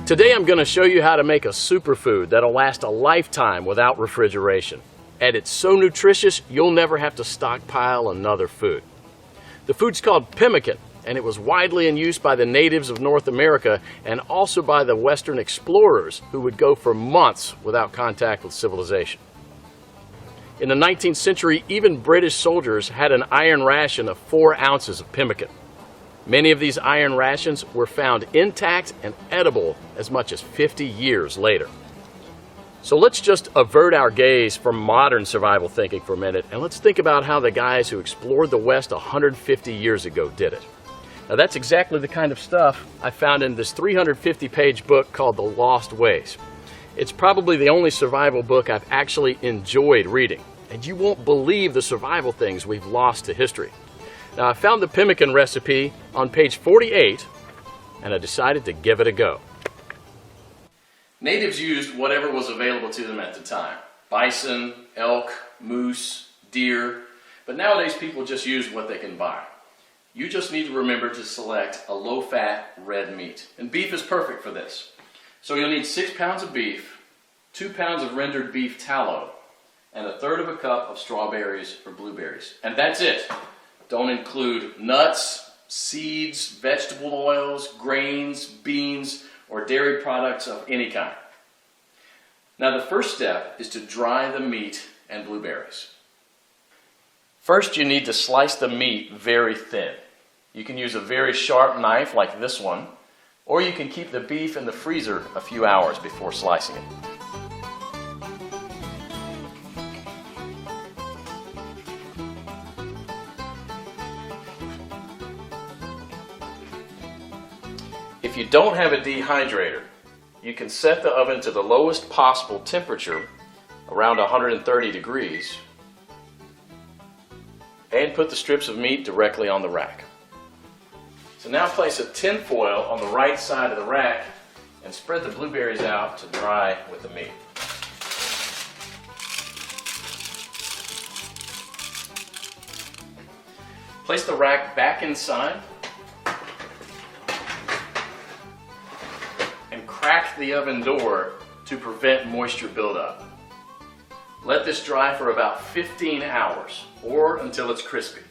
Today I'm going to show you how to make a superfood that'll last a lifetime without refrigeration. And it's so nutritious, you'll never have to stockpile another food. The food's called pemmican, and it was widely in use by the natives of North America and also by the Western explorers who would go for months without contact with civilization. In the 19th century, even British soldiers had an iron ration of 4 ounces of pemmican. Many of these iron rations were found intact and edible as much as 50 years later. So let's just avert our gaze from modern survival thinking for a minute, and let's think about how the guys who explored the West 150 years ago did it. Now that's exactly the kind of stuff I found in this 350-page book called The Lost Ways. It's probably the only survival book I've actually enjoyed reading, and you won't believe the survival things we've lost to history. Now, I found the pemmican recipe on page 48, and I decided to give it a go. Natives used whatever was available to them at the time. Bison, elk, moose, deer, but nowadays people just use what they can buy. You just need to remember to select a low-fat red meat, and beef is perfect for this. So you'll need 6 pounds of beef, 2 pounds of rendered beef tallow, and 1/3 cup of strawberries or blueberries. And that's it. Don't include nuts, seeds, vegetable oils, grains, beans, or dairy products of any kind. Now the first step is to dry the meat and blueberries. First you need to slice the meat very thin. You can use a very sharp knife like this one, or you can keep the beef in the freezer a few hours before slicing it. If you don't have a dehydrator, you can set the oven to the lowest possible temperature, around 130 degrees, and put the strips of meat directly on the rack. So now place a tin foil on the right side of the rack and spread the blueberries out to dry with the meat. Place the rack back inside and crack the oven door to prevent moisture buildup. Let this dry for about 15 hours or until it's crispy.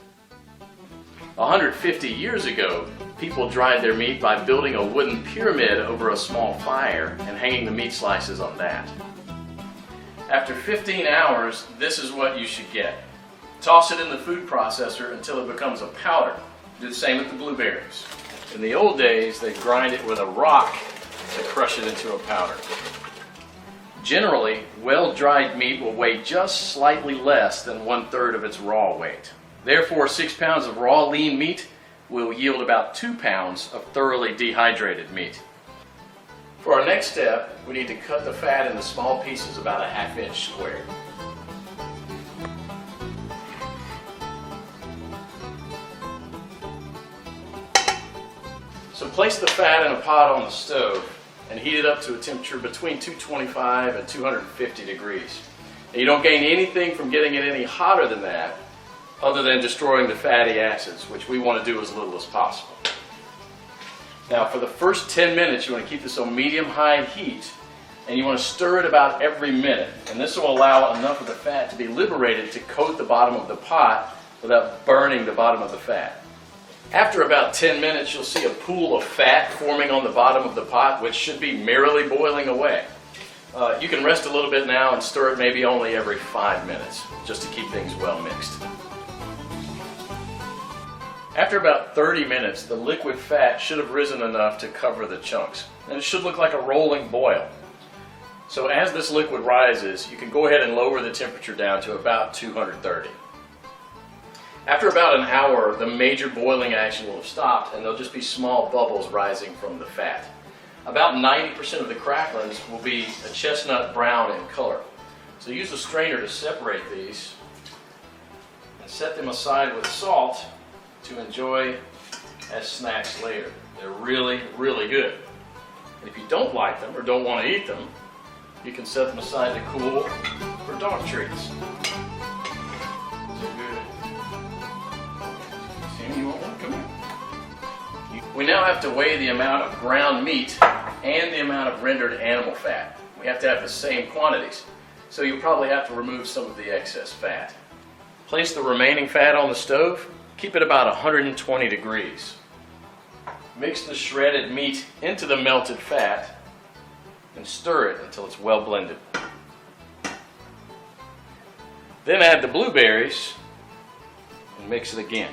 150 years ago, people dried their meat by building a wooden pyramid over a small fire and hanging the meat slices on that. After 15 hours, this is what you should get. Toss it in the food processor until it becomes a powder. Do the same with the blueberries. In the old days, they grind it with a rock to crush it into a powder. Generally, well-dried meat will weigh just slightly less than 1/3 of its raw weight. Therefore, 6 pounds of raw lean meat will yield about 2 pounds of thoroughly dehydrated meat. For our next step, we need to cut the fat into small pieces about a 1/2 inch square. So place the fat in a pot on the stove and heat it up to a temperature between 225 and 250 degrees. Now, you don't gain anything from getting it any hotter than that, other than destroying the fatty acids, which we want to do as little as possible. Now for the first 10 minutes you want to keep this on medium-high heat, and you want to stir it about every minute, and this will allow enough of the fat to be liberated to coat the bottom of the pot without burning the bottom of the fat. After about 10 minutes you'll see a pool of fat forming on the bottom of the pot, which should be merrily boiling away. You can rest a little bit now and stir it maybe only every 5 minutes, just to keep things well mixed. After about 30 minutes, the liquid fat should have risen enough to cover the chunks, and it should look like a rolling boil. So as this liquid rises, you can go ahead and lower the temperature down to about 230. After about an hour, the major boiling action will have stopped, and there'll just be small bubbles rising from the fat. About 90% of the cracklings will be a chestnut brown in color. So use a strainer to separate these and set them aside with salt to enjoy as snacks later. They're really, really good. And if you don't like them or don't want to eat them, you can set them aside to cool for dog treats. They're good. See, you want one? Come here. We now have to weigh the amount of ground meat and the amount of rendered animal fat. We have to have the same quantities, so you'll probably have to remove some of the excess fat. Place the remaining fat on the stove. Keep it about 120 degrees. Mix the shredded meat into the melted fat and stir it until it's well blended. Then add the blueberries and mix it again.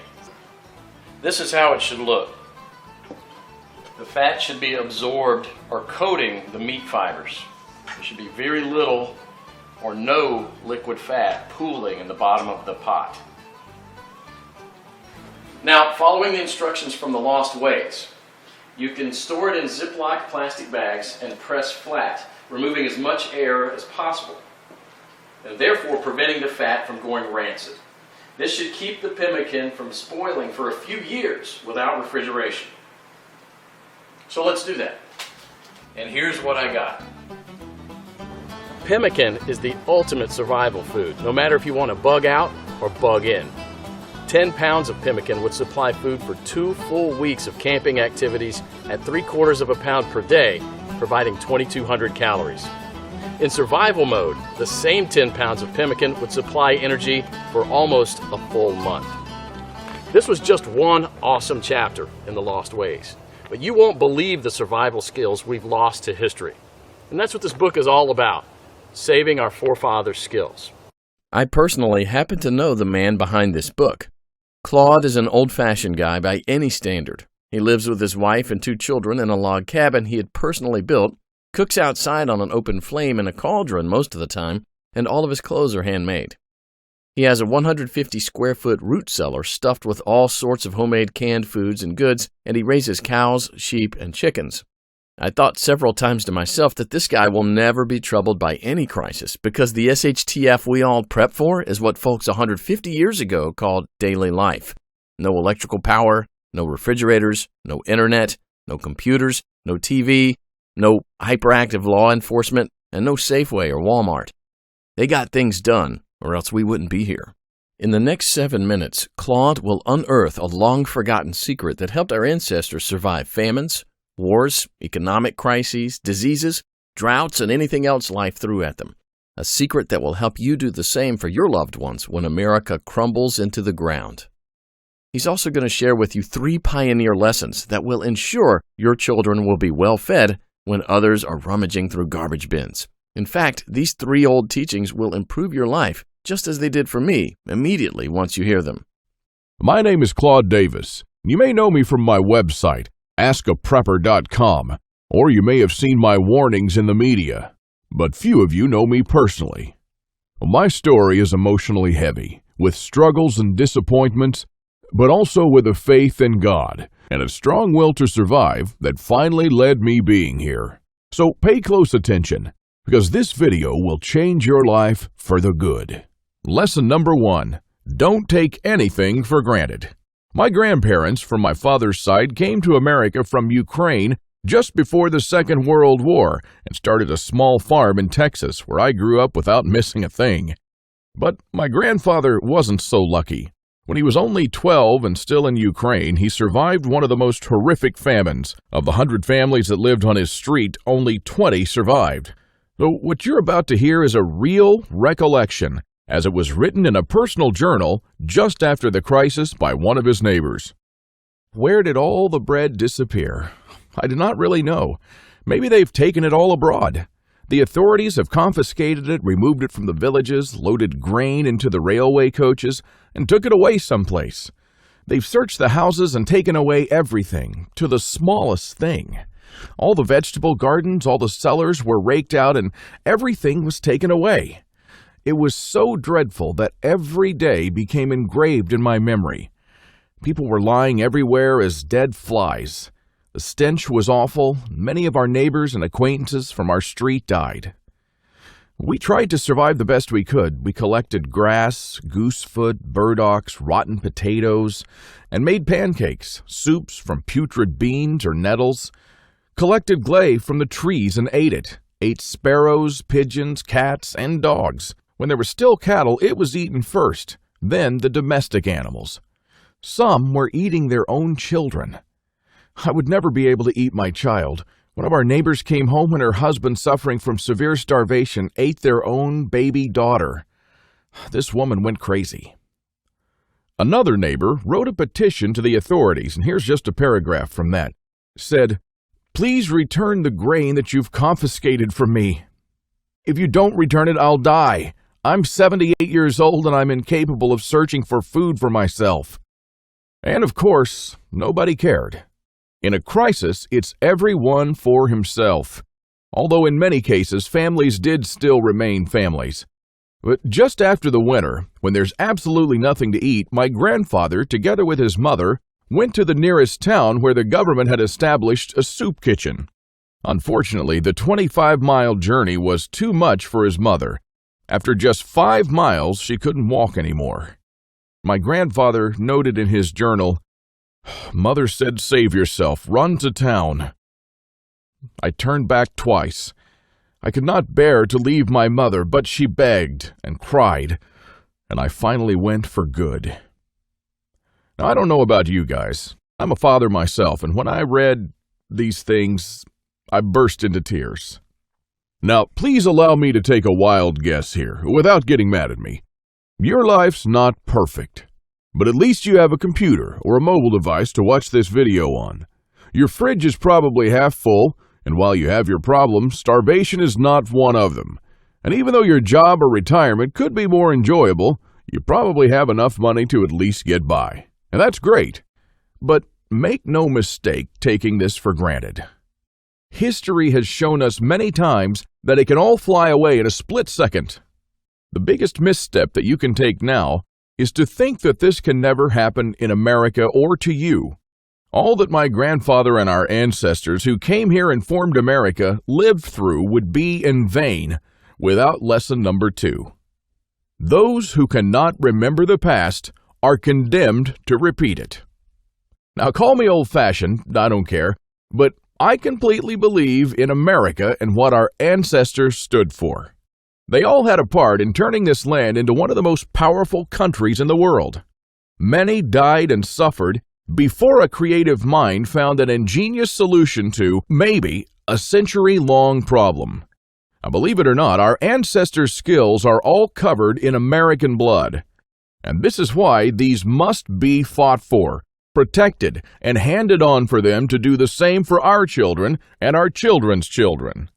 This is how it should look. The fat should be absorbed or coating the meat fibers. There should be very little or no liquid fat pooling in the bottom of the pot. Now, following the instructions from the Lost Ways, you can store it in Ziploc plastic bags and press flat, removing as much air as possible, and therefore preventing the fat from going rancid. This should keep the pemmican from spoiling for a few years without refrigeration. So let's do that. And here's what I got. Pemmican is the ultimate survival food, no matter if you want to bug out or bug in. 10 pounds of pemmican would supply food for 2 full weeks of camping activities at 3/4 of a pound per day, providing 2,200 calories. In survival mode, the same 10 pounds of pemmican would supply energy for almost a full month. This was just one awesome chapter in the Lost Ways, but you won't believe the survival skills we've lost to history. And that's what this book is all about, saving our forefathers' skills. I personally happen to know the man behind this book. Claude is an old-fashioned guy by any standard. He lives with his wife and 2 children in a log cabin he had personally built, cooks outside on an open flame in a cauldron most of the time, and all of his clothes are handmade. He has a 150-square-foot root cellar stuffed with all sorts of homemade canned foods and goods, and he raises cows, sheep, and chickens. I thought several times to myself that this guy will never be troubled by any crisis because the SHTF we all prep for is what folks 150 years ago called daily life. No electrical power, no refrigerators, no internet, no computers, no TV, no hyperactive law enforcement, and no Safeway or Walmart. They got things done, or else we wouldn't be here. In the next 7 minutes, Claude will unearth a long-forgotten secret that helped our ancestors survive famines, wars, economic crises, diseases, droughts, and anything else life threw at them. A secret that will help you do the same for your loved ones when America crumbles into the ground. He's also going to share with you 3 pioneer lessons that will ensure your children will be well fed when others are rummaging through garbage bins. In fact, these 3 old teachings will improve your life just as they did for me immediately once you hear them. My name is Claude Davis. You may know me from my website, askaprepper.com, or you may have seen my warnings in the media, but few of you know me personally. My story is emotionally heavy, with struggles and disappointments, but also with a faith in God and a strong will to survive that finally led me being here. So pay close attention, because this video will change your life for the good. Lesson number 1, don't take anything for granted. My grandparents from my father's side came to America from Ukraine just before the Second World War and started a small farm in Texas where I grew up without missing a thing. But my grandfather wasn't so lucky. When he was only 12 and still in Ukraine, he survived one of the most horrific famines. Of the 100 families that lived on his street, only 20 survived. So what you're about to hear is a real recollection, as it was written in a personal journal just after the crisis by one of his neighbors. Where did all the bread disappear? I do not really know. Maybe they've taken it all abroad. The authorities have confiscated it, removed it from the villages, loaded grain into the railway coaches, and took it away someplace. They've searched the houses and taken away everything, to the smallest thing. All the vegetable gardens, all the cellars were raked out, and everything was taken away. It was so dreadful that every day became engraved in my memory. People were lying everywhere as dead flies. The stench was awful. Many of our neighbors and acquaintances from our street died. We tried to survive the best we could. We collected grass, goosefoot, burdocks, rotten potatoes, and made pancakes, soups from putrid beans or nettles, collected clay from the trees and ate it, ate sparrows, pigeons, cats, and dogs. When there were still cattle, it was eaten first, then the domestic animals. Some were eating their own children. I would never be able to eat my child. One of our neighbors came home when her husband, suffering from severe starvation, ate their own baby daughter. This woman went crazy. Another neighbor wrote a petition to the authorities, and here's just a paragraph from that. It said, "Please return the grain that you've confiscated from me. If you don't return it, I'll die. I'm 78 years old and I'm incapable of searching for food for myself." And of course, nobody cared. In a crisis, it's everyone for himself. Although in many cases, families did still remain families. But just after the winter, when there's absolutely nothing to eat, my grandfather, together with his mother, went to the nearest town where the government had established a soup kitchen. Unfortunately, the 25-mile journey was too much for his mother. After just 5 miles, she couldn't walk anymore. My grandfather noted in his journal, "Mother said, save yourself, run to town." I turned back twice. I could not bear to leave my mother, but she begged and cried, and I finally went for good. Now, I don't know about you guys. I'm a father myself, and when I read these things, I burst into tears. Now, please allow me to take a wild guess here, without getting mad at me. Your life's not perfect, but at least you have a computer or a mobile device to watch this video on. Your fridge is probably half full, and while you have your problems, starvation is not one of them. And even though your job or retirement could be more enjoyable, you probably have enough money to at least get by. And that's great. But make no mistake taking this for granted. History has shown us many times that it can all fly away in a split second. The biggest misstep that you can take now is to think that this can never happen in America or to you. All that my grandfather and our ancestors who came here and formed America lived through would be in vain without lesson number 2. Those who cannot remember the past are condemned to repeat it. Now, call me old-fashioned, I don't care, but I completely believe in America and what our ancestors stood for. They all had a part in turning this land into one of the most powerful countries in the world. Many died and suffered before a creative mind found an ingenious solution to, maybe, a century-long problem. Now, believe it or not, our ancestors' skills are all covered in American blood. And this is why these must be fought for, protected, and handed on for them to do the same for our children and our children's children.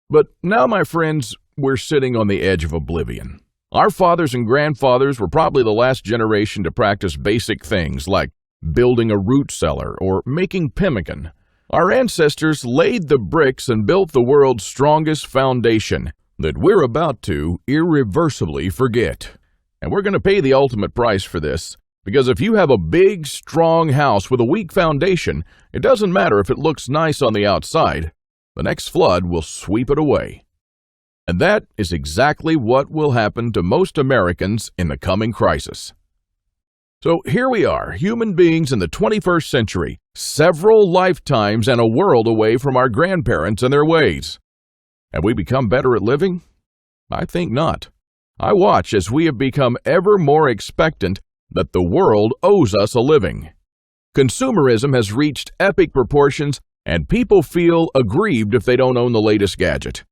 But now, my friends, we're sitting on the edge of oblivion. Our fathers and grandfathers were probably the last generation to practice basic things like building a root cellar or making pemmican. Our ancestors laid the bricks and built the world's strongest foundation that we're about to irreversibly forget. And we're going to pay the ultimate price for this, because if you have a big, strong house with a weak foundation, it doesn't matter if it looks nice on the outside. The next flood will sweep it away. And that is exactly what will happen to most Americans in the coming crisis. So here we are, human beings in the 21st century, several lifetimes and a world away from our grandparents and their ways. Have we become better at living? I think not. I watch as we have become ever more expectant that the world owes us a living. Consumerism has reached epic proportions, and people feel aggrieved if they don't own the latest gadget.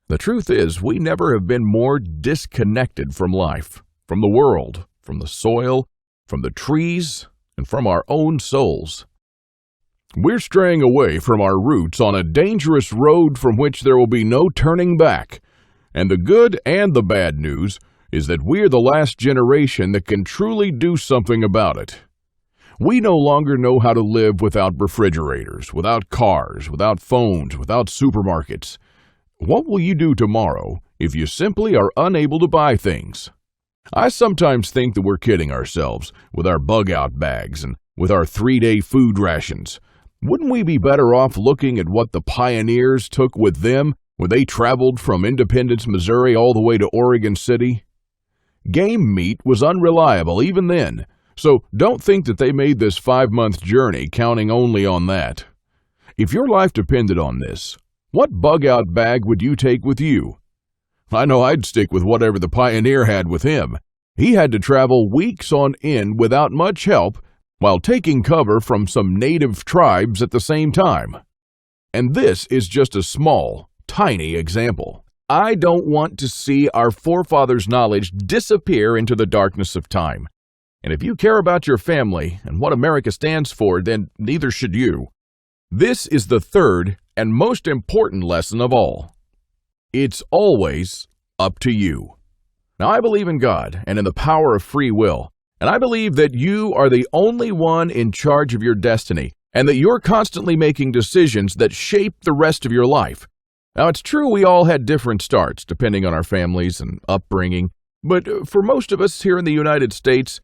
The truth is, we never have been more disconnected from life, from the world, from the soil, from the trees, and from our own souls. We're straying away from our roots on a dangerous road from which there will be no turning back. And the good and the bad news is that we're the last generation that can truly do something about it. We no longer know how to live without refrigerators, without cars, without phones, without supermarkets. What will you do tomorrow if you simply are unable to buy things? I sometimes think that we're kidding ourselves with our bug-out bags and with our 3-day food rations. Wouldn't we be better off looking at what the pioneers took with them when they traveled from Independence, Missouri all the way to Oregon City? Game meat was unreliable even then, so don't think that they made this 5-month journey counting only on that. If your life depended on this, what bug-out bag would you take with you? I know I'd stick with whatever the pioneer had with him. He had to travel weeks on end without much help while taking cover from some native tribes at the same time. And this is just a small, tiny example. I don't want to see our forefathers' knowledge disappear into the darkness of time. And if you care about your family and what America stands for, then neither should you. This is the third and most important lesson of all. It's always up to you. Now, I believe in God and in the power of free will, and I believe that you are the only one in charge of your destiny, and that you're constantly making decisions that shape the rest of your life. Now, it's true we all had different starts, depending on our families and upbringing, but for most of us here in the United States,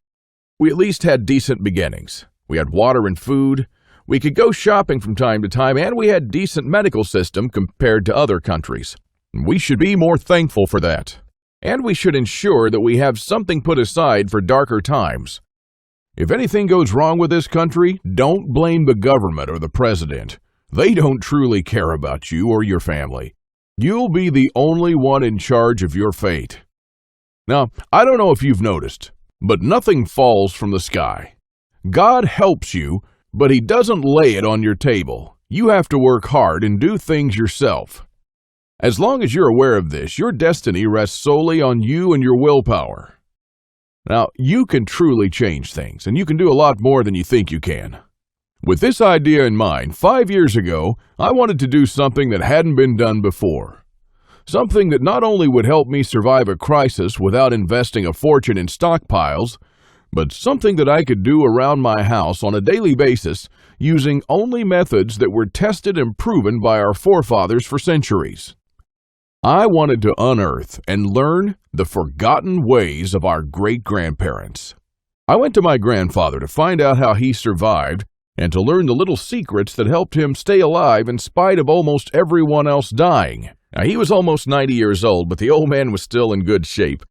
we at least had decent beginnings. We had water and food, we could go shopping from time to time, and we had decent medical system compared to other countries. We should be more thankful for that. And we should ensure that we have something put aside for darker times. If anything goes wrong with this country, don't blame the government or the president. They don't truly care about you or your family. You'll be the only one in charge of your fate. Now, I don't know if you've noticed, but nothing falls from the sky. God helps you, but He doesn't lay it on your table. You have to work hard and do things yourself. As long as you're aware of this, your destiny rests solely on you and your willpower. Now, you can truly change things, and you can do a lot more than you think you can. With this idea in mind, 5 years ago, I wanted to do something that hadn't been done before. Something that not only would help me survive a crisis without investing a fortune in stockpiles, but something that I could do around my house on a daily basis using only methods that were tested and proven by our forefathers for centuries. I wanted to unearth and learn the forgotten ways of our great-grandparents. I went to my grandfather to find out how he survived and to learn the little secrets that helped him stay alive in spite of almost everyone else dying. Now, he was almost 90 years old, but the old man was still in good shape.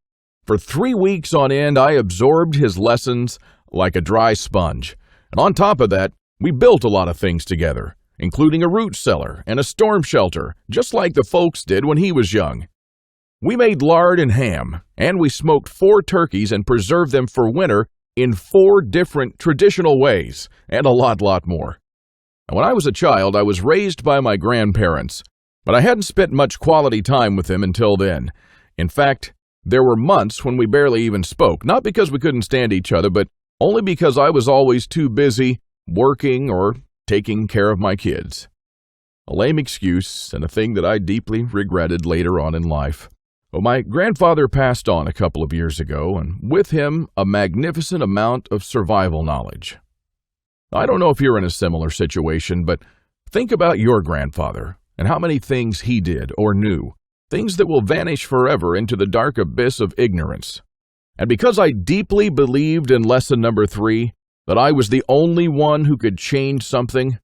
For 3 weeks on end, I absorbed his lessons like a dry sponge. And on top of that, we built a lot of things together, including a root cellar and a storm shelter, just like the folks did when he was young. We made lard and ham, and we smoked 4 turkeys and preserved them for winter in 4 different traditional ways, and a lot more. And when I was a child, I was raised by my grandparents, but I hadn't spent much quality time with them until then. In fact, there were months when we barely even spoke, not because we couldn't stand each other, but only because I was always too busy working or taking care of my kids. A lame excuse and a thing that I deeply regretted later on in life. Well, my grandfather passed on a couple of years ago, and with him, a magnificent amount of survival knowledge. I don't know if you're in a similar situation, but think about your grandfather and how many things he did or knew, things that will vanish forever into the dark abyss of ignorance. And because I deeply believed in lesson number 3, that I was the only one who could change something,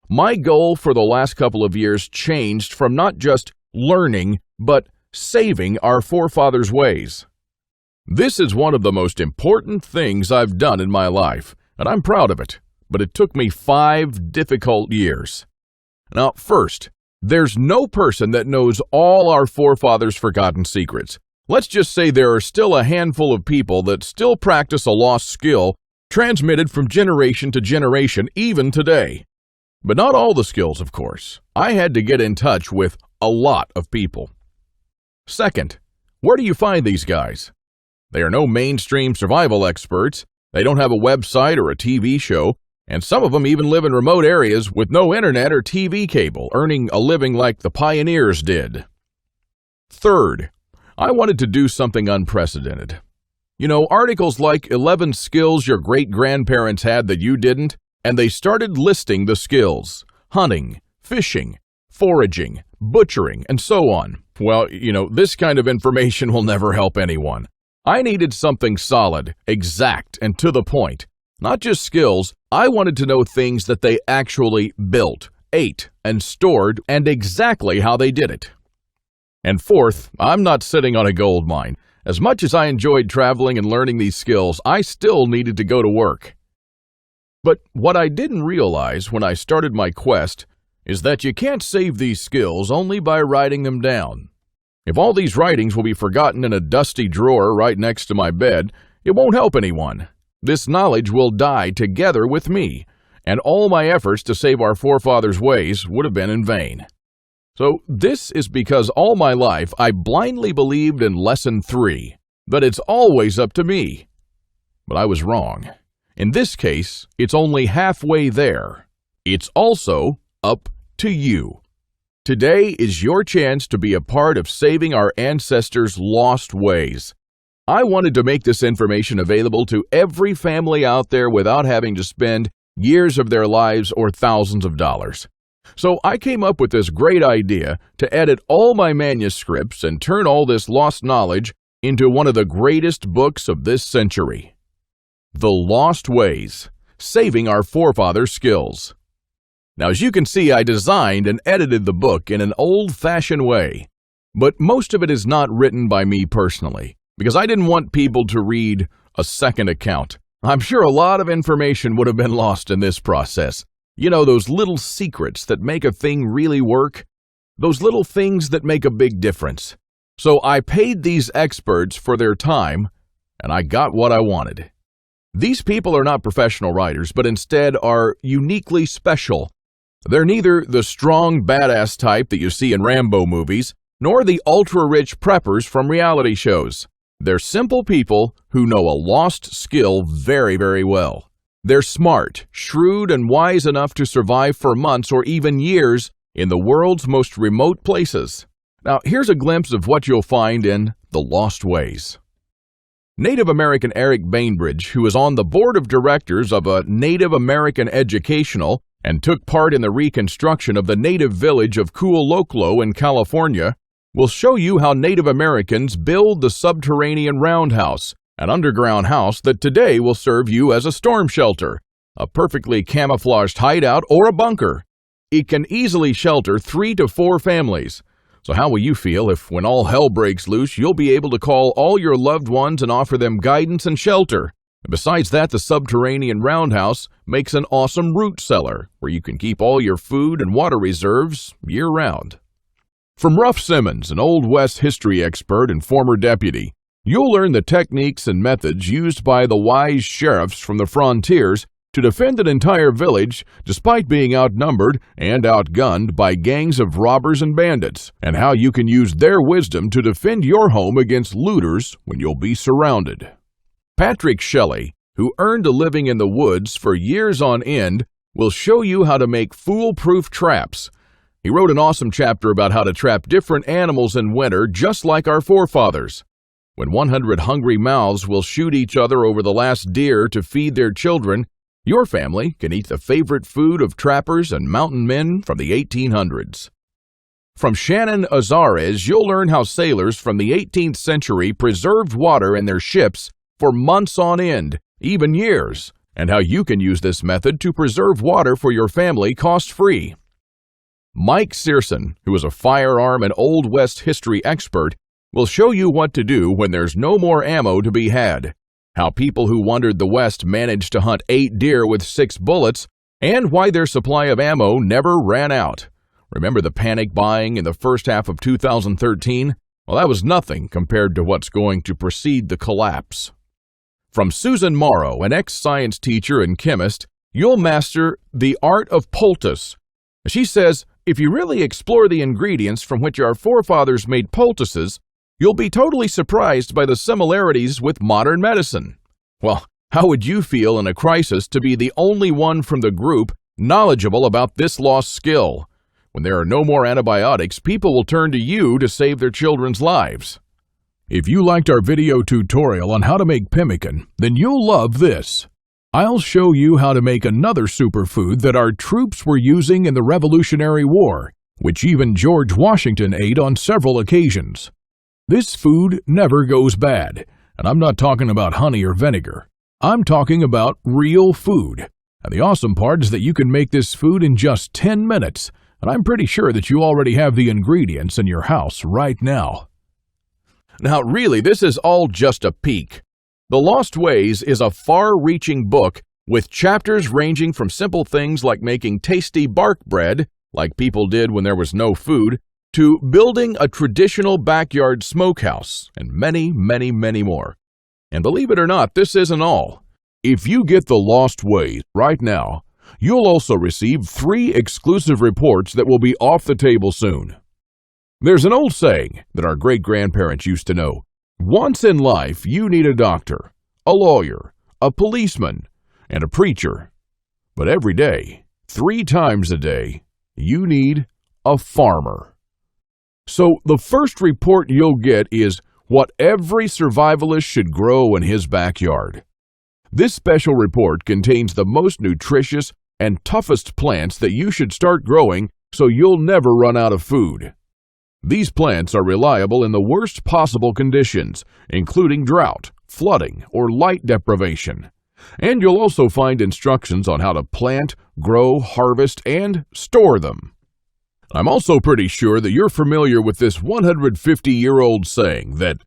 my goal for the last couple of years changed from not just learning, but saving our forefathers' ways. This is one of the most important things I've done in my life, and I'm proud of it, but it took me 5 difficult years. Now, first, there's no person that knows all our forefathers' forgotten secrets. Let's just say there are still a handful of people that still practice a lost skill transmitted from generation to generation, even today. But not all the skills, of course. I had to get in touch with a lot of people. Second, where do you find these guys? They are no mainstream survival experts. They don't have a website or a TV show, and some of them even live in remote areas with no internet or TV cable, earning a living like the pioneers did. Third, I wanted to do something unprecedented. You know, articles like 11 skills your great-grandparents had that you didn't, and they started listing the skills: hunting, fishing, foraging, butchering, and so on. Well, this kind of information will never help anyone. I needed something solid, exact, and to the point. Not just skills, I wanted to know things that they actually built, ate, and stored, and exactly how they did it. And fourth, I'm not sitting on a gold mine. As much as I enjoyed traveling and learning these skills, I still needed to go to work. But what I didn't realize when I started my quest is that you can't save these skills only by writing them down. If all these writings will be forgotten in a dusty drawer right next to my bed, it won't help anyone. This knowledge will die together with me, and all my efforts to save our forefathers' ways would have been in vain. So this is because all my life I blindly believed in Lesson 3, that it's always up to me. But I was wrong. In this case, it's only halfway there. It's also up to you. Today is your chance to be a part of saving our ancestors' lost ways. I wanted to make this information available to every family out there without having to spend years of their lives or thousands of dollars. So I came up with this great idea to edit all my manuscripts and turn all this lost knowledge into one of the greatest books of this century. The Lost Ways, Saving Our Forefathers' Skills. Now, as you can see, I designed and edited the book in an old-fashioned way, but most of it is not written by me personally, because I didn't want people to read a second account. I'm sure a lot of information would have been lost in this process. You know, those little secrets that make a thing really work? Those little things that make a big difference. So I paid these experts for their time, and I got what I wanted. These people are not professional writers, but instead are uniquely special. They're neither the strong, badass type that you see in Rambo movies, nor the ultra-rich preppers from reality shows. They're simple people who know a lost skill very, very well. They're smart, shrewd, and wise enough to survive for months or even years in the world's most remote places. Now, here's a glimpse of what you'll find in The Lost Ways. Native American Eric Bainbridge, who is on the board of directors of a Native American educational and took part in the reconstruction of the native village of Kualoklo in California, will show you how Native Americans build the subterranean roundhouse, an underground house that today will serve you as a storm shelter, a perfectly camouflaged hideout, or a bunker. It can easily shelter 3 to 4 families. So how will you feel if, when all hell breaks loose, you'll be able to call all your loved ones and offer them guidance and shelter? Besides that, the subterranean roundhouse makes an awesome root cellar where you can keep all your food and water reserves year-round. From Ruff Simmons, an Old West history expert and former deputy, you'll learn the techniques and methods used by the wise sheriffs from the frontiers to defend an entire village despite being outnumbered and outgunned by gangs of robbers and bandits, and how you can use their wisdom to defend your home against looters when you'll be surrounded. Patrick Shelley, who earned a living in the woods for years on end, will show you how to make foolproof traps. He wrote an awesome chapter about how to trap different animals in winter just like our forefathers. When 100 hungry mouths will shoot each other over the last deer to feed their children, your family can eat the favorite food of trappers and mountain men from the 1800s. From Shannon Azares, you'll learn how sailors from the 18th century preserved water in their ships for months on end, even years, and how you can use this method to preserve water for your family cost-free. Mike Searson, who is a firearm and Old West history expert, will show you what to do when there's no more ammo to be had, how people who wandered the West managed to hunt 8 deer with 6 bullets, and why their supply of ammo never ran out. Remember the panic buying in the first half of 2013? Well, that was nothing compared to what's going to precede the collapse. From Susan Morrow, an ex-science teacher and chemist, you'll master the art of poultice. She says, if you really explore the ingredients from which our forefathers made poultices, you'll be totally surprised by the similarities with modern medicine. Well, how would you feel in a crisis to be the only one from the group knowledgeable about this lost skill? When there are no more antibiotics, people will turn to you to save their children's lives. If you liked our video tutorial on how to make pemmican, then you'll love this. I'll show you how to make another superfood that our troops were using in the Revolutionary War, which even George Washington ate on several occasions. This food never goes bad, and I'm not talking about honey or vinegar. I'm talking about real food. And the awesome part is that you can make this food in just 10 minutes, and I'm pretty sure that you already have the ingredients in your house right now. Now, really, this is all just a peek. The Lost Ways is a far-reaching book with chapters ranging from simple things like making tasty bark bread, like people did when there was no food, to building a traditional backyard smokehouse, and many, many, many more. And believe it or not, this isn't all. If you get The Lost Ways right now, You'll also receive 3 exclusive reports that will be off the table soon. There's an old saying that our great-grandparents used to know. Once in life, you need a doctor, a lawyer, a policeman, and a preacher. But every day, 3 times a day, you need a farmer. So the first report you'll get is what every survivalist should grow in his backyard. This special report contains the most nutritious and toughest plants that you should start growing so you'll never run out of food. These plants are reliable in the worst possible conditions, including drought, flooding, or light deprivation. And you'll also find instructions on how to plant, grow, harvest, and store them. I'm also pretty sure that you're familiar with this 150-year-old saying that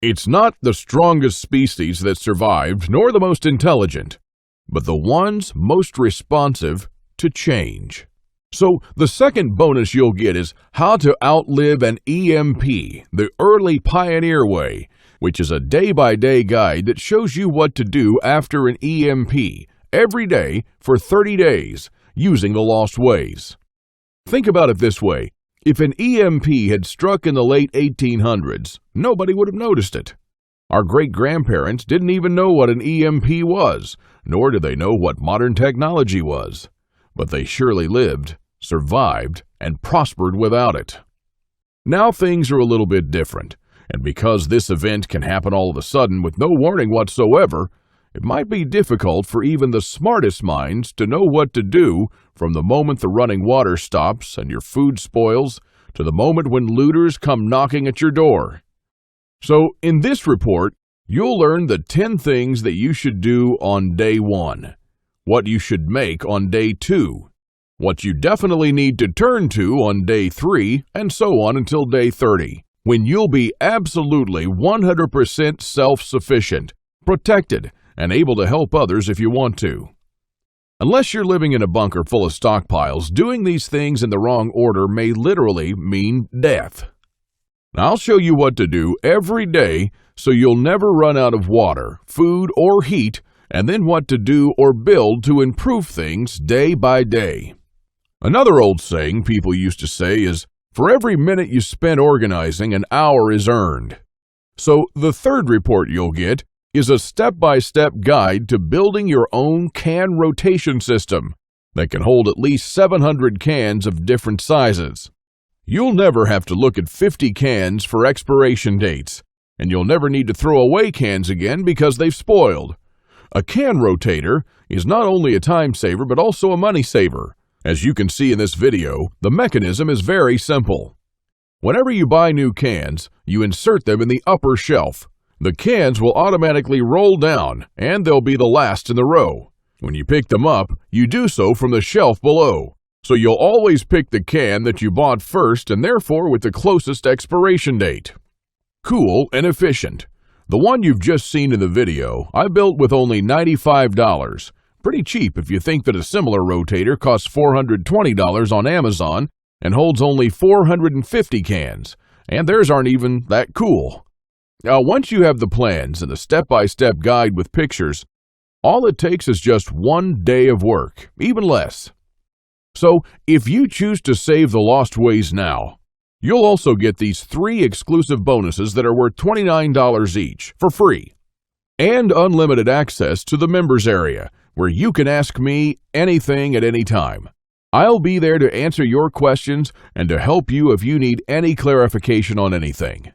it's not the strongest species that survived nor the most intelligent, but the ones most responsive to change. So the second bonus you'll get is how to outlive an EMP, the early pioneer way, which is a day-by-day guide that shows you what to do after an EMP every day for 30 days using the lost ways. Think about it this way. If an EMP had struck in the late 1800s, nobody would have noticed it. Our great-grandparents didn't even know what an EMP was, nor did they know what modern technology was. But they surely lived, survived, and prospered without it. Now things are a little bit different, and because this event can happen all of a sudden with no warning whatsoever, it might be difficult for even the smartest minds to know what to do from the moment the running water stops and your food spoils to the moment when looters come knocking at your door. So, in this report, you'll learn the 10 things that you should do on day 1, what you should make on day 2, what you definitely need to turn to on day 3, and so on until day 30, when you'll be absolutely 100% self-sufficient, protected, and able to help others if you want to. Unless you're living in a bunker full of stockpiles, doing these things in the wrong order may literally mean death. I'll show you what to do every day so you'll never run out of water, food, or heat, and then what to do or build to improve things day by day. Another old saying people used to say is, for every minute you spend organizing, an hour is earned. So the third report you'll get is a step-by-step guide to building your own can rotation system that can hold at least 700 cans of different sizes. You'll never have to look at 50 cans for expiration dates, and you'll never need to throw away cans again because they've spoiled. A can rotator is not only a time saver but also a money saver. As you can see in this video, the mechanism is very simple. Whenever you buy new cans, you insert them in the upper shelf. The cans will automatically roll down, and they'll be the last in the row. When you pick them up, you do so from the shelf below. So you'll always pick the can that you bought first and therefore with the closest expiration date. Cool and efficient. The one you've just seen in the video, I built with only $95. Pretty cheap if you think that a similar rotator costs $420 on Amazon and holds only 450 cans, and theirs aren't even that cool. Now, once you have the plans and the step-by-step guide with pictures, all it takes is just 1 day of work, even less. So, if you choose to save the lost ways now, you'll also get these 3 exclusive bonuses that are worth $29 each, for free, and unlimited access to the members area, where you can ask me anything at any time. I'll be there to answer your questions and to help you if you need any clarification on anything.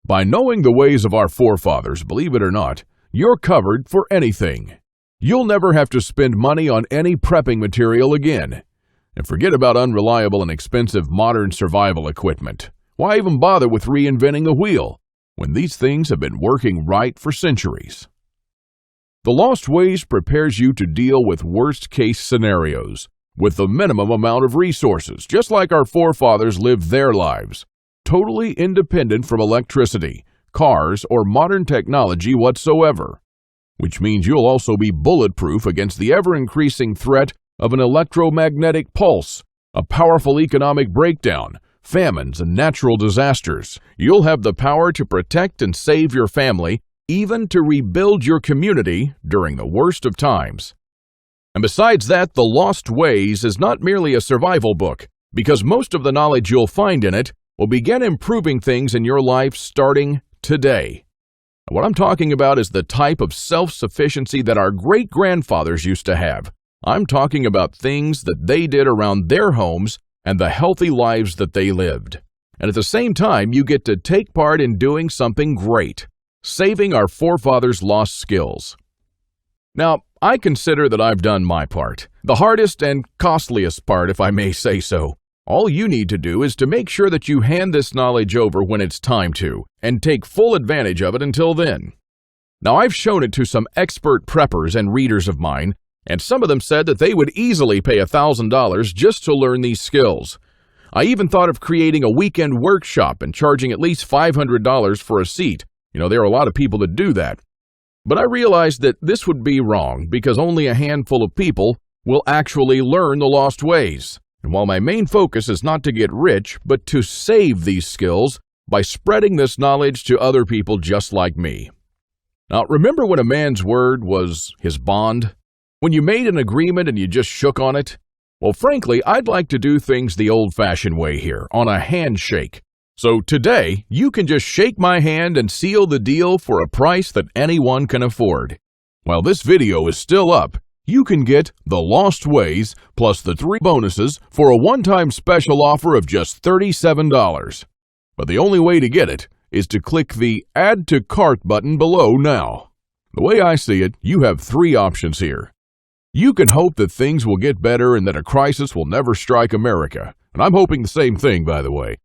By knowing the ways of our forefathers, believe it or not, you're covered for anything. You'll never have to spend money on any prepping material again. And forget about unreliable and expensive modern survival equipment. Why even bother with reinventing the wheel when these things have been working right for centuries? The Lost Ways prepares you to deal with worst-case scenarios with the minimum amount of resources, just like our forefathers lived their lives, totally independent from electricity, cars, or modern technology whatsoever, which means you'll also be bulletproof against the ever-increasing threat of an electromagnetic pulse, a powerful economic breakdown, famines, and natural disasters. You'll have the power to protect and save your family, even to rebuild your community during the worst of times. And besides that, The Lost Ways is not merely a survival book, because most of the knowledge you'll find in it will begin improving things in your life starting today. What I'm talking about is the type of self-sufficiency that our great-grandfathers used to have. I'm talking about things that they did around their homes and the healthy lives that they lived. And at the same time, you get to take part in doing something great, saving our forefathers' lost skills. Now, I consider that I've done my part, the hardest and costliest part, if I may say so. All you need to do is to make sure that you hand this knowledge over when it's time to, and take full advantage of it until then. Now, I've shown it to some expert preppers and readers of mine, and some of them said that they would easily pay $1,000 just to learn these skills. I even thought of creating a weekend workshop and charging at least $500 for a seat. There are a lot of people that do that. But I realized that this would be wrong because only a handful of people will actually learn the lost ways. And while my main focus is not to get rich, but to save these skills by spreading this knowledge to other people just like me. Now, remember when a man's word was his bond? When you made an agreement and you just shook on it? Well, frankly, I'd like to do things the old-fashioned way here, on a handshake. So today, you can just shake my hand and seal the deal for a price that anyone can afford. While this video is still up, you can get The Lost Ways plus the 3 bonuses for a one-time special offer of just $37. But the only way to get it is to click the Add to Cart button below now. The way I see it, you have 3 options here. You can hope that things will get better and that a crisis will never strike America. And I'm hoping the same thing, by the way.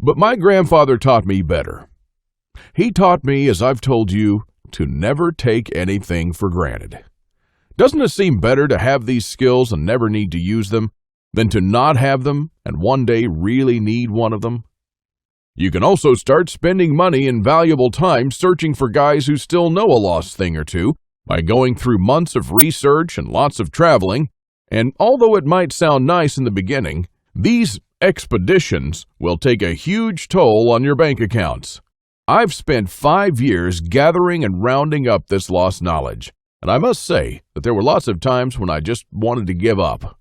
But my grandfather taught me better. He taught me, as I've told you, to never take anything for granted. Doesn't it seem better to have these skills and never need to use them than to not have them and one day really need one of them? You can also start spending money and valuable time searching for guys who still know a lost thing or two by going through months of research and lots of traveling. And although it might sound nice in the beginning, these expeditions will take a huge toll on your bank accounts. I've spent 5 years gathering and rounding up this lost knowledge, and I must say that there were lots of times when I just wanted to give up.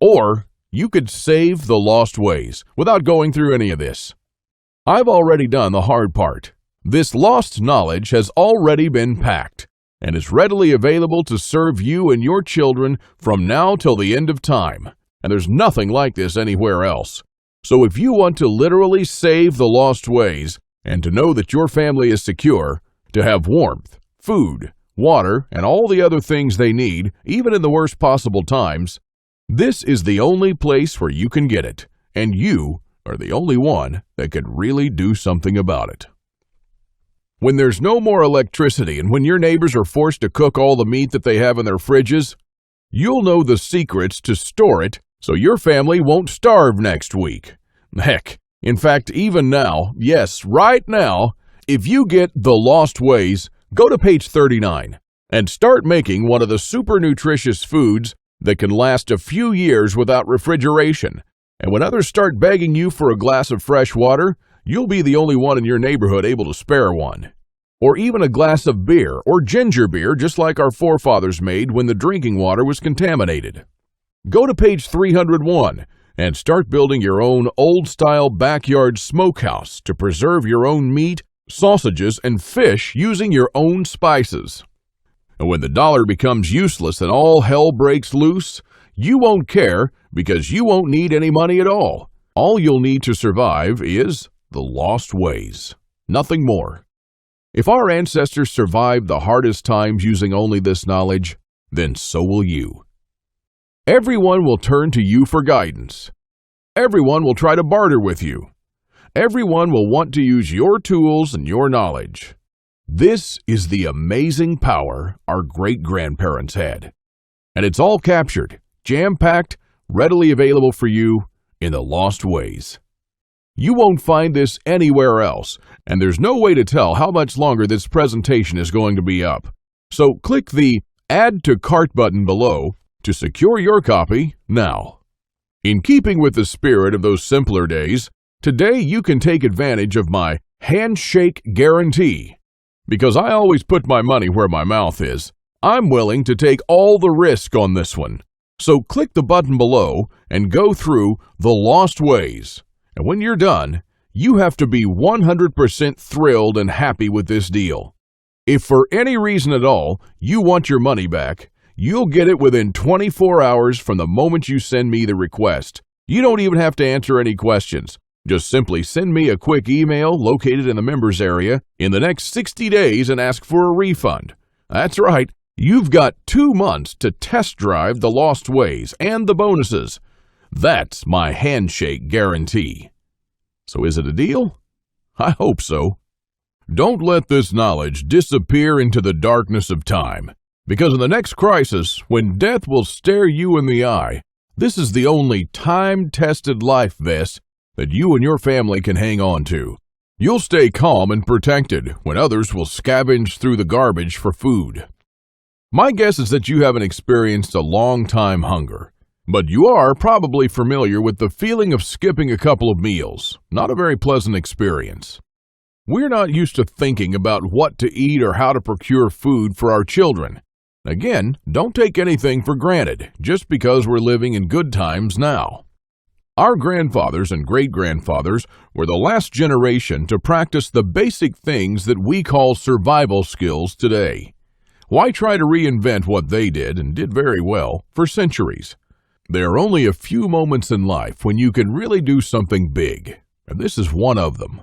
Or you could save the lost ways without going through any of this. I've already done the hard part. This lost knowledge has already been packed and is readily available to serve you and your children from now till the end of time. And there's nothing like this anywhere else. So if you want to literally save the lost ways and to know that your family is secure, to have warmth, food, water, and all the other things they need, even in the worst possible times, this is the only place where you can get it, and you are the only one that can really do something about it. When there's no more electricity and when your neighbors are forced to cook all the meat that they have in their fridges, you'll know the secrets to store it so your family won't starve next week. Heck, in fact, even now, yes, right now, if you get The Lost Ways, go to page 39 and start making one of the super nutritious foods that can last a few years without refrigeration. And when others start begging you for a glass of fresh water, you'll be the only one in your neighborhood able to spare one. Or even a glass of beer or ginger beer, just like our forefathers made when the drinking water was contaminated. Go to page 301 and start building your own old-style backyard smokehouse to preserve your own meat, sausages, and fish using your own spices. And when the dollar becomes useless and all hell breaks loose, you won't care because you won't need any money at all. All you'll need to survive is the lost ways. Nothing more. If our ancestors survived the hardest times using only this knowledge, then so will you. Everyone will turn to you for guidance. Everyone will try to barter with you. Everyone will want to use your tools and your knowledge. This is the amazing power our great-grandparents had. And it's all captured, jam-packed, readily available for you in The Lost Ways. You won't find this anywhere else, and there's no way to tell how much longer this presentation is going to be up. So click the Add to Cart button below to secure your copy now. In keeping with the spirit of those simpler days, today you can take advantage of my handshake guarantee. Because I always put my money where my mouth is, I'm willing to take all the risk on this one. So click the button below and go through The Lost Ways. And when you're done, you have to be 100% thrilled and happy with this deal. If for any reason at all you want your money back, you'll get it within 24 hours from the moment you send me the request. You don't even have to answer any questions. Just simply send me a quick email located in the members area in the next 60 days and ask for a refund. That's right, you've got 2 months to test drive The Lost Ways and the bonuses. That's my handshake guarantee. So is it a deal? I hope so. Don't let this knowledge disappear into the darkness of time, because in the next crisis, when death will stare you in the eye, this is the only time-tested life vest that you and your family can hang on to. You'll stay calm and protected when others will scavenge through the garbage for food. My guess is that you haven't experienced a long-time hunger, but you are probably familiar with the feeling of skipping a couple of meals. Not a very pleasant experience. We're not used to thinking about what to eat or how to procure food for our children. Again, don't take anything for granted just because we're living in good times now. Our grandfathers and great-grandfathers were the last generation to practice the basic things that we call survival skills today. Why try to reinvent what they did, and did very well, for centuries? There are only a few moments in life when you can really do something big, and this is one of them.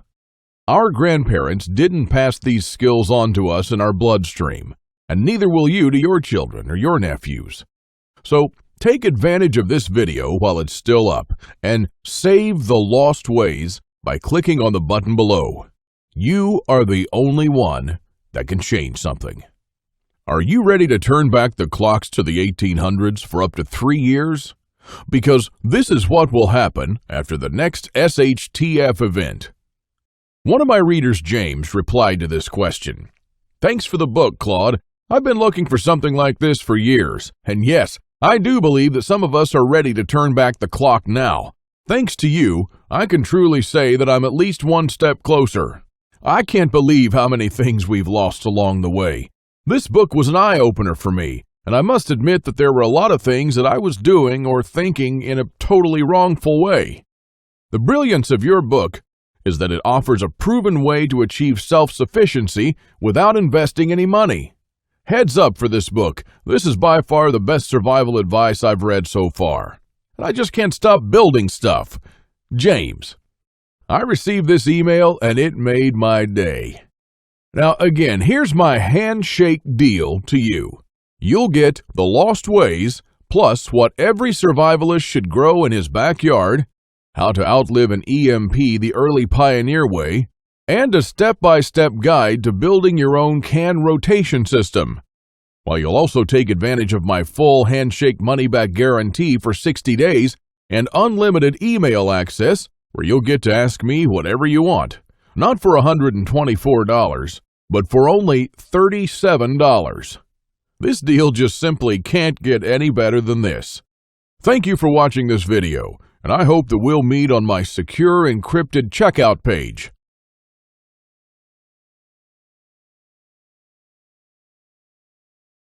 Our grandparents didn't pass these skills on to us in our bloodstream, and neither will you to your children or your nephews. So, take advantage of this video while it's still up, and save The Lost Ways by clicking on the button below. You are the only one that can change something. Are you ready to turn back the clocks to the 1800s for up to 3 years? Because this is what will happen after the next SHTF event. One of my readers, James, replied to this question. Thanks for the book, Claude. I've been looking for something like this for years. And yes, I do believe that some of us are ready to turn back the clock now. Thanks to you, I can truly say that I'm at least one step closer. I can't believe how many things we've lost along the way. This book was an eye-opener for me, and I must admit that there were a lot of things that I was doing or thinking in a totally wrongful way. The brilliance of your book is that it offers a proven way to achieve self-sufficiency without investing any money. Heads up for this book. This is by far the best survival advice I've read so far. And I just can't stop building stuff. James. I received this email and it made my day. Now again, here's my handshake deal to you. You'll get The Lost Ways, plus what every survivalist should grow in his backyard, How to Outlive an EMP the Early Pioneer Way, and a step-by-step guide to building your own can rotation system. While you'll also take advantage of my full handshake money-back guarantee for 60 days and unlimited email access where you'll get to ask me whatever you want. Not for $124, but for only $37. This deal just simply can't get any better than this. Thank you for watching this video, and I hope that we'll meet on my secure encrypted checkout page.